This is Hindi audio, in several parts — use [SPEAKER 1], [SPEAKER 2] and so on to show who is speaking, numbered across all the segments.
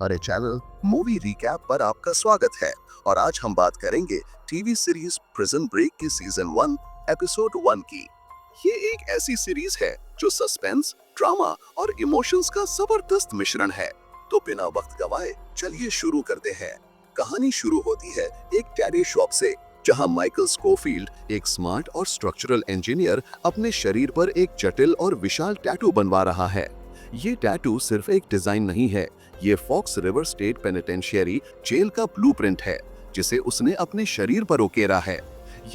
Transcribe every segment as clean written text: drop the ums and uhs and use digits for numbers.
[SPEAKER 1] हमारे चैनल मूवी रिकैप पर आपका स्वागत है। और आज हम बात करेंगे टीवी सीरीज प्रिजन ब्रेक की सीजन 1 एपिसोड 1 की। ये एक ऐसी सीरीज है जो सस्पेंस, ड्रामा और इमोशंस का जबरदस्त मिश्रण है। तो बिना वक्त गवाए चलिए शुरू करते हैं। कहानी शुरू होती है एक टैडी शॉप से, जहां माइकल स्कोफील्ड, एक स्मार्ट और स्ट्रक्चरल इंजीनियर, अपने शरीर पर एक जटिल और विशाल टैटू बनवा रहा है। ये टैटू सिर्फ एक डिजाइन नहीं है, ये fox river state penitentiary jail का ब्लूप्रिंट है, जिसे उसने अपने शरीर पर उकेरा है।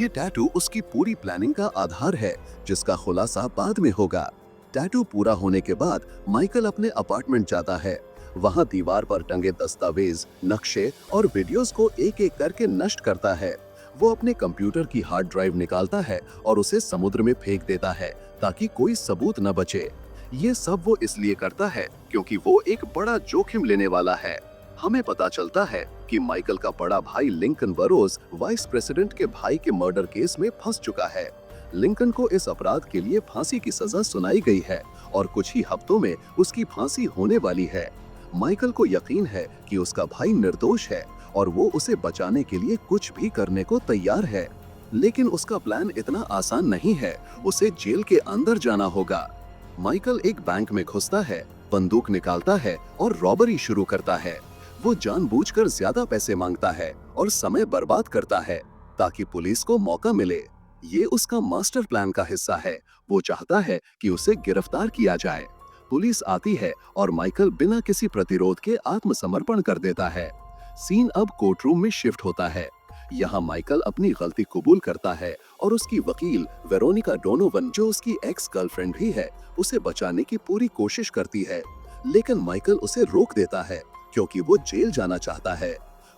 [SPEAKER 1] ये टैटू उसकी पूरी प्लानिंग का आधार है, जिसका खुलासा बाद में होगा। टैटू पूरा होने के बाद माइकल अपने अपार्टमेंट जाता है। वहां दीवार पर टंगे दस्तावेज, नक्शे और वीडियोस को एक एक करके नष्ट करता है। वो अपने कंप्यूटर की हार्ड ड्राइव निकालता है और उसे समुद्र में फेंक देता है, ताकि कोई सबूत न बचे। ये सब वो इसलिए करता है क्योंकि वो एक बड़ा जोखिम लेने वाला है। हमें पता चलता है कि माइकल का बड़ा भाई लिंकन बरोज वाइस प्रेसिडेंट के भाई के मर्डर केस में फंस चुका है। लिंकन को इस अपराध के लिए फांसी की सजा सुनाई गई है और कुछ ही हफ्तों में उसकी फांसी होने वाली है। माइकल को यकीन है कि उसका भाई निर्दोष है और वो उसे बचाने के लिए कुछ भी करने को तैयार है। लेकिन उसका प्लान इतना आसान नहीं है, उसे जेल के अंदर जाना होगा। माइकल एक बैंक में घुसता है, बंदूक निकालता है और रॉबरी शुरू करता है। वो जानबूझकर ज्यादा पैसे मांगता है और समय बर्बाद करता है ताकि पुलिस को मौका मिले। ये उसका मास्टर प्लान का हिस्सा है। वो चाहता है कि उसे गिरफ्तार किया जाए। पुलिस आती है और माइकल बिना किसी प्रतिरोध के आत्मसमर्पण कर देता है। सीन अब कोर्टरूम में शिफ्ट होता है। यहाँ माइकल अपनी गलती कबूल करता है और उसकी वकील वेरोनिका डोनोवन, जो उसकी एक्स गर्लफ्रेंड भी है, उसे बचाने की पूरी कोशिश करती है। लेकिन माइकल उसे रोक देता है क्योंकि वो जेल जाना चाहता है।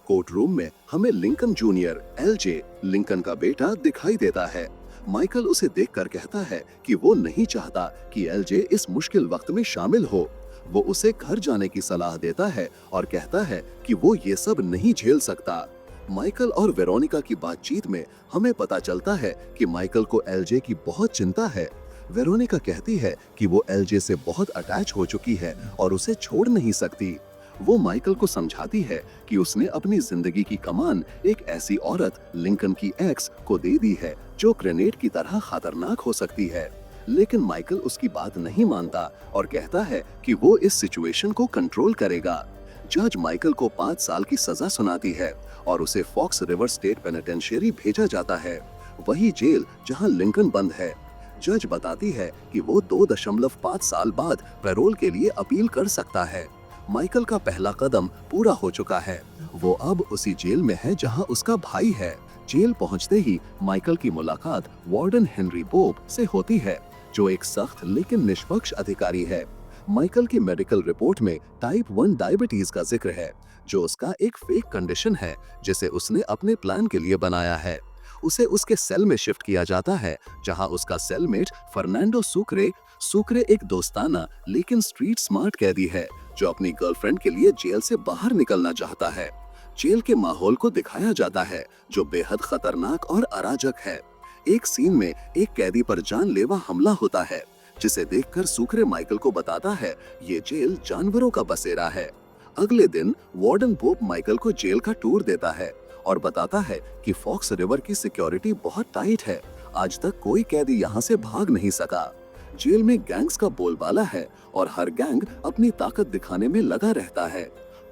[SPEAKER 1] कोर्ट रूम में हमें लिंकन जूनियर, एलजे, लिंकन का बेटा, दिखाई देता है। माइकल उसे देखकर कहता है कि वो नहीं चाहता कि एलजे इस मुश्किल वक्त में शामिल हो। वो उसे घर जाने की सलाह देता है और कहता है कि वो ये सब नहीं झेल सकता। माइकल और वेरोनिका की बातचीत में हमें पता चलता है कि माइकल को एलजे की बहुत चिंता है। वेरोनिका कहती है कि वो एलजे से बहुत अटैच हो चुकी है और उसे छोड़ नहीं सकती। वो माइकल को समझाती है कि उसने अपनी जिंदगी की कमान एक ऐसी औरत, लिंकन की एक्स, को दे दी है जो ग्रेनेड की तरह खतरनाक हो सकती है। लेकिन माइकल उसकी बात नहीं मानता और कहता है कि वो इस सिचुएशन को कंट्रोल करेगा। जज माइकल को 5 साल की सजा सुनाती है और उसे फॉक्स रिवर स्टेट पेनिटेंशियरी भेजा जाता है, वही जेल जहां लिंकन बंद है। जज बताती है कि वो 2.5 साल बाद पैरोल के लिए अपील कर सकता है। माइकल का पहला कदम पूरा हो चुका है। वो अब उसी जेल में है जहां उसका भाई है। जेल पहुंचते ही माइकल की मुलाकात वार्डन हेनरी बोब से होती है, जो एक सख्त लेकिन निष्पक्ष अधिकारी है। माइकल की मेडिकल रिपोर्ट में टाइप 1 डायबिटीज का जिक्र है, जो उसका एक फेक कंडीशन है जिसे उसने अपने प्लान के लिए बनाया है। उसे उसके सेल में शिफ्ट किया जाता है, जहां उसका सेलमेट फर्नांडो सुक्रे सुक्रे एक दोस्ताना लेकिन स्ट्रीट स्मार्ट कैदी है, जो अपनी गर्लफ्रेंड के लिए जेल से बाहर निकलना चाहता है। जेल के माहौल को दिखाया जाता है, जो बेहद खतरनाक और अराजक है। एक सीन में एक कैदी पर जानलेवा हमला होता है, जिसे देखकर सुक्रे माइकल को बताता है ये जेल जानवरों का बसेरा है। अगले दिन वार्डन बोब माइकल को जेल का टूर देता है और बताता है कि फॉक्स रिवर की सिक्योरिटी बहुत टाइट है। आज तक कोई कैदी यहाँ से भाग नहीं सका। जेल में गैंग्स का बोलबाला है और हर गैंग अपनी ताकत दिखाने में लगा रहता है।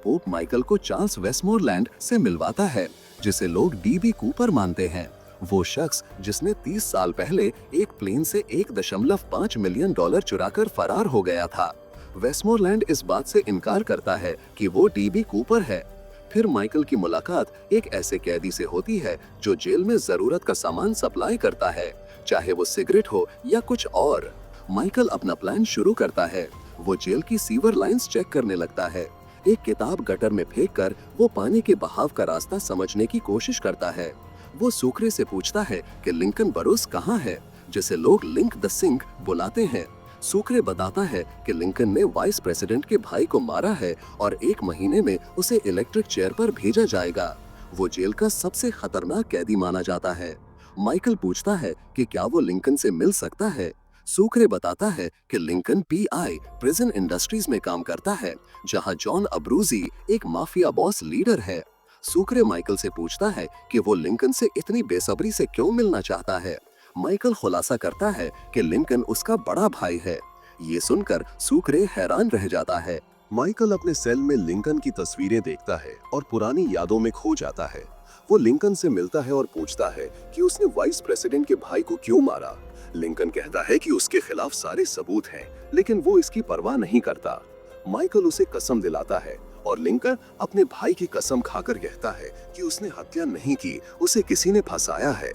[SPEAKER 1] पोप माइकल को चार्ल्स वेस्टमोरलैंड से मिलवाता है, जिसे लोग डीबी कूपर मानते हैं। वो शख्स जिसने 30 साल पहले एक प्लेन से $1.5 मिलियन चुराकर फरार हो गया था। वेस्टमोरलैंड इस बात से इनकार करता है कि वो डीबी कूपर है। फिर माइकल की मुलाकात एक ऐसे कैदी से होती है जो जेल में जरूरत का सामान सप्लाई करता है, चाहे वो सिगरेट हो या कुछ और। माइकल अपना प्लान शुरू करता है। वो जेल की सीवर लाइंस चेक करने लगता है। एक किताब गटर में फेंककर वो पानी के बहाव का रास्ता समझने की कोशिश करता है। वो सुक्रे से पूछता है कि लिंकन बरोस कहाँ है, जिसे लोग लिंक द सिंक बुलाते हैं। सुक्रे बताता है कि लिंकन ने वाइस प्रेसिडेंट के भाई को मारा है और 1 महीने में उसे इलेक्ट्रिक चेयर पर भेजा जाएगा। वो जेल का सबसे खतरनाक कैदी माना जाता है। माइकल पूछता है कि क्या वो लिंकन से मिल सकता है। सुक्रे बताता है कि लिंकन पीआई प्रिजन इंडस्ट्रीज में काम करता है, जहां जॉन अब्रूजी एक माफिया बॉस लीडर है। सुक्रे माइकल से पूछता है कि वो लिंकन से इतनी बेसब्री से क्यों मिलना चाहता है। माइकल खुलासा करता है कि लिंकन उसका बड़ा भाई है। ये सुनकर सुक्रे हैरान रह जाता है। माइकल अपने सेल में लिंकन की तस्वीरें देखता है और पुरानी यादों में खो जाता है। वो लिंकन से मिलता है और पूछता है कि उसने वाइस प्रेसिडेंट के भाई को क्यों मारा। लिंकन कहता है कि उसके खिलाफ सारे सबूत हैं, लेकिन वो इसकी परवाह नहीं करता। माइकल उसे कसम दिलाता है और लिंकन अपने भाई की कसम खाकर कहता है कि उसने हत्या नहीं की, उसे किसी ने फंसाया है।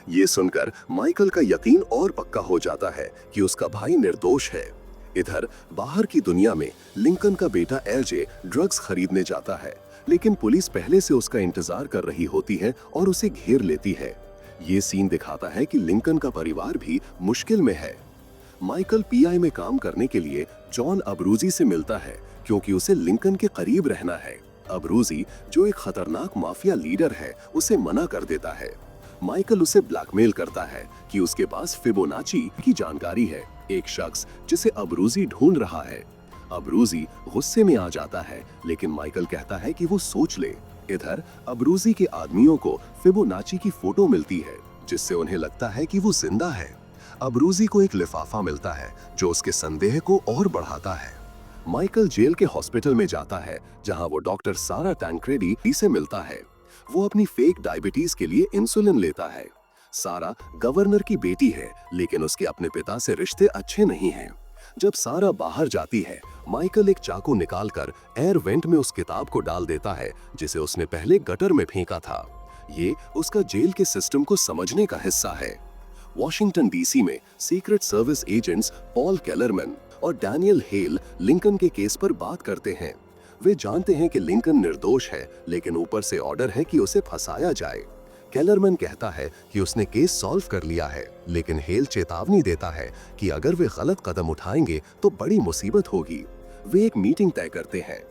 [SPEAKER 1] ये सुनकर माइकल का यकीन और पक्का हो जाता है कि उसका भाई निर्दोष है। इधर बाहर की दुनिया में लिंकन का बेटा एलजे ड्रग्स खरीदने जाता है, लेकिन पुलिस पहले से उसका इंतजार कर रही होती है और उसे घेर लेती है। ये सीन दिखाता है कि लिंकन का परिवार भी मुश्किल में है। माइकल पीआई में काम करने के लिए जॉन अब्रूजी से मिलता है, क्योंकि उसे लिंकन के करीब रहना है। अब्रूजी, जो एक खतरनाक माफिया लीडर है, उसे मना कर देता है। माइकल उसे ब्लैकमेल करता है कि उसके पास फिबोनाची की जानकारी है, एक शख्स जिसे अब्रूजी ढूंढ रहा है। अब्रूजी गुस्से में आ जाता है, लेकिन माइकल कहता है कि वो सोच ले। इधर अब्रूजी के आदमियों को फिबोनाची की फोटो मिलती है, जिससे उन्हें लगता है कि वो जिंदा है। अब्रूजी को एक लिफाफा मिलता है जो उसके संदेह को और बढ़ाता है। माइकल जेल के हॉस्पिटल में जाता है, जहां वो डॉक्टर सारा टैंक्रेडी से मिलता है। वो अपनी फेक डायबिटीज के लिए इंसुलिन लेता है। सारा गवर्नर की बेटी है, लेकिन उसके अपने पिता से रिश्ते अच्छे नहीं हैं। जब सारा बाहर जाती है, माइकल एक चाकू निकालकर एयर वेंट में उस किताब को डाल देता है जिसे उसने पहले गटर में फेंका था। ये उसका जेल के सिस्टम को समझने का हिस्सा है। वॉशिंगटन डीसी में secret service agents Paul Kellerman और डैनियल हेल लिंकन के केस पर बात करते हैं। वे जानते हैं कि लिंकन निर्दोष है, लेकिन ऊपर से ऑर्डर है कि उसे फंसाया जाए। केलरमैन कहता है कि उसने केस सॉल्व कर लिया है, लेकिन हेल चेतावनी देता है कि अगर वे गलत कदम उठाएंगे तो बड़ी मुसीबत होगी। वे एक मीटिंग तय करते हैं।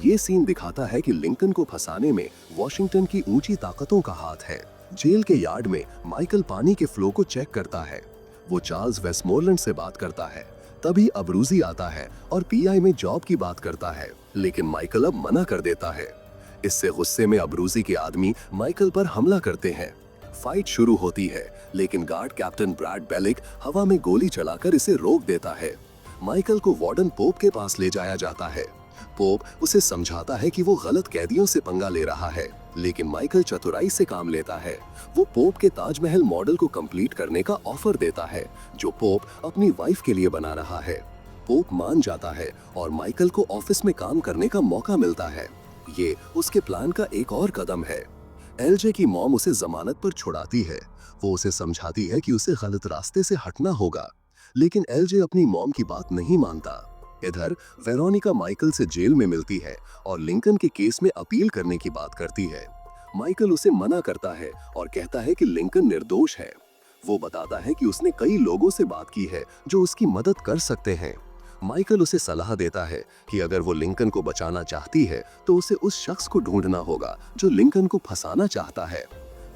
[SPEAKER 1] ये सीन दिखाता है कि लिंकन को फंसाने में वॉशिंगटन की ऊंची ताकतों का हाथ है। जेल के यार्ड में माइकल पानी के फ्लो को चेक करता है। वो चार्ल्स वेस्टमोरलैंड से बात करता है। तभी अब्रूजी आता है और पीआई में जॉब की बात करता है, लेकिन माइकल अब मना कर देता है। इससे गुस्से में अब्रूजी के आदमी माइकल पर हमला करते हैं। फाइट शुरू होती है, लेकिन गार्ड कैप्टन ब्रैड बेलिक हवा में गोली चलाकर इसे रोक देता है। माइकल को वार्डन पोप के पास ले जाया जाता है। पोप उसे समझाता है कि वो गलत कैदियों से पंगा ले रहा है, लेकिन माइकल चतुराई से काम लेता है। वो पोप के ताजमहल मॉडल को कंप्लीट करने का ऑफर देता है, जो पोप अपनी वाइफ के लिए बना रहा है। पोप मान जाता है और माइकल को ऑफिस में काम करने का मौका मिलता है। ये उसके प्लान का एक और कदम है। एलजे की मॉम उसे जमानत पर छुड़ाती है। वो उसे समझाती है कि उसे गलत रास्ते से हटना होगा, लेकिन एलजे अपनी मॉम की बात नहीं मानता। इधर वेरोनिका माइकल से जेल में मिलती है और लिंकन के केस में अपील करने की बात करती है। माइकल उसे मना करता है और कहता है कि लिंकन निर्दोष है। वो बताता है कि उसने कई लोगों से बात की है जो उसकी मदद कर सकते हैं। माइकल उसे सलाह देता है कि अगर वो लिंकन को बचाना चाहती है तो उसे उस शख्स को ढूंढना होगा जो लिंकन को फंसाना चाहता है।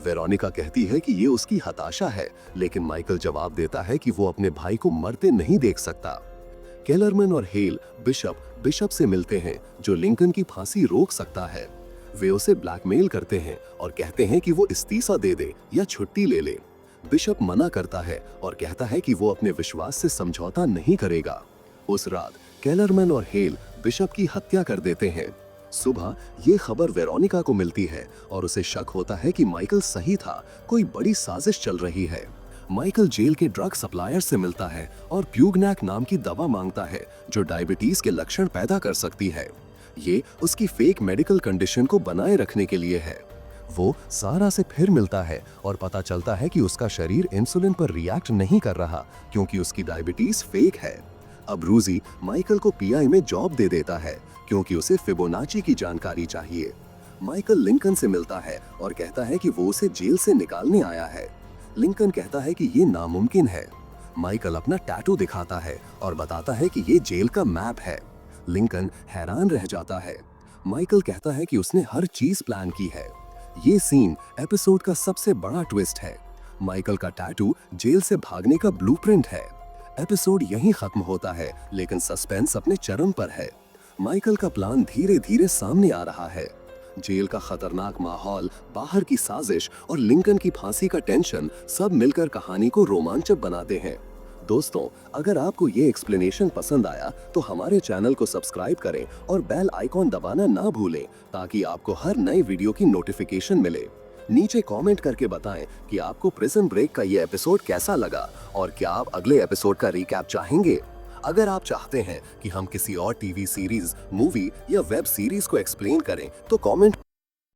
[SPEAKER 1] वेरोनिका कहती है कि ये उसकी हताशा है, लेकिन माइकल जवाब देता है कि वो अपने भाई को मरते नहीं देख सकता। केलरमैन और हेल बिशप से मिलते हैं, जो लिंकन की फांसी रोक सकता है। वे उसे ब्लैकमेल करते हैं और कहते हैं कि वो इस्तीफा दे दे या छुट्टी ले ले। बिशप मना करता है और कहता है कि वो अपने विश्वास से समझौता नहीं करेगा। उस रात केलरमैन और हेल बिशप की हत्या कर देते हैं। सुबह ये खबर वेरोनिका को मिलती है और उसे शक होता है कि माइकल सही था, कोई बड़ी साजिश चल रही है। माइकल जेल के ड्रग सप्लायर से मिलता है और प्यूगनैक नाम की दवा मांगता है, जो डायबिटीज के लक्षण पैदा कर सकती है। ये उसकी फेक मेडिकल कंडीशन को बनाए रखने के लिए है। वो सारा से फिर मिलता है और पता चलता है कि उसका शरीर इंसुलिन पर रिएक्ट नहीं कर रहा, क्योंकि उसकी डायबिटीज फेक है। अब रूजी माइकल को पीआई में जॉब दे देता है, क्योंकि उसे फिबोनाची की जानकारी चाहिए। माइकल लिंकन से मिलता है और कहता है कि वो उसे जेल से निकालने आया है। लिंकन कहता है कि ये नामुमकिन है। माइकल अपना टैटू दिखाता है और बताता है कि ये जेल का मैप है। लिंकन हैरान रह जाता है। माइकल कहता है कि उसने हर चीज प्लान की है। ये सीन एपिसोड का सबसे बड़ा ट्विस्ट है। माइकल का टैटू जेल से भागने का ब्लूप्रिंट है। एपिसोड यहीं खत्म होता है, लेकिन सस्पेंस अपने चरम पर है। माइकल का प्लान धीरे धीरे सामने आ रहा है। जेल का खतरनाक माहौल, बाहर की साजिश और लिंकन की फांसी का टेंशन सब मिलकर कहानी को रोमांचक बनाते हैं। दोस्तों, अगर आपको ये एक्सप्लेनेशन पसंद आया तो हमारे चैनल को सब्सक्राइब करें और बेल आइकॉन दबाना ना भूलें ताकि आपको हर नई वीडियो की नोटिफिकेशन मिले। नीचे कमेंट करके बताएं कि आपको प्रिजन ब्रेक का ये एपिसोड कैसा लगा और क्या आप अगले एपिसोड का रिकैप चाहेंगे। अगर आप चाहते हैं कि हम किसी और टीवी सीरीज, मूवी या वेब सीरीज को एक्सप्लेन करें तो कमेंट